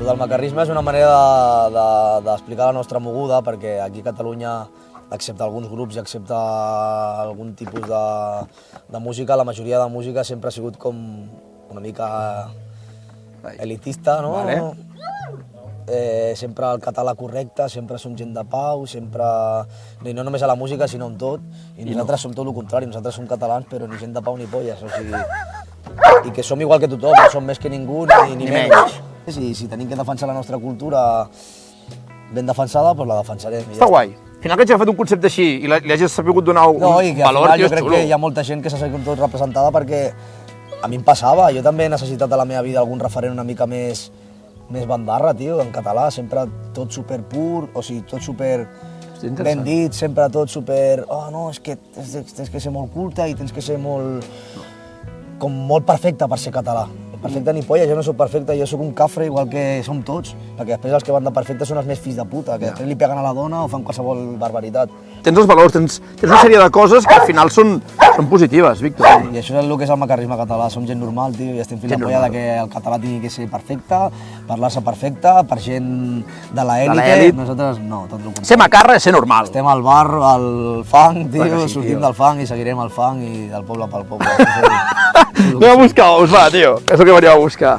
El del macarrisme és una manera d'explicar la nostra moguda, perquè aquí a Catalunya, excepte alguns grups i excepte algun tipus de música, la majoria de música sempre ha sigut com una mica elitista, no? Vale. Sempre el català correcte, sempre som gent de pau, sempre... I no només a la música, sinó en tot. I nosaltres som tot el contrari, nosaltres som catalans, però ni gent de pau ni polles, o sigui... I que som igual que tothom, no som més que ningú ni menys. Si tenim que defensar la nostra cultura ben defensada, doncs la defensarem. Està guai. Al final que hagi fet un concepte així i li hagis sabut donar un No, i que al valor, final tio, jo és crec xulo. que hi ha molta gent que s'ha sentit tot representada perquè a mi em passava, jo també he necessitat a la meva vida algun referent una mica més bandarra, tio, en català, sempre tot super pur, o sigui, tot super ben dit, sempre tot super... Oh, no, és que tens que ser molt culte i tens que ser molt... com molt perfecte per ser català. Perfecte ni polla, jo no soc perfecte, jo sóc un cafre igual que som tots, perquè després els que van de perfecte són els més fills de puta, que després li peguen a la dona o fan qualsevol barbaritat. Tens els valors, tens una sèrie de coses que al final són positives, Víctor. I això és el que és el macarrisme català, som gent normal, tio, i estem fent la polla de que el català tingui que ser perfecte, parlar-se perfecte, per gent de l'elit, nosaltres no, tot el contrari. Ser macarra és ser normal. Estem al bar, al fang, tio, sortim del fang i seguirem el fang i del poble pel poble. Anem a buscar-vos, va, tio, és el que veníem a buscar.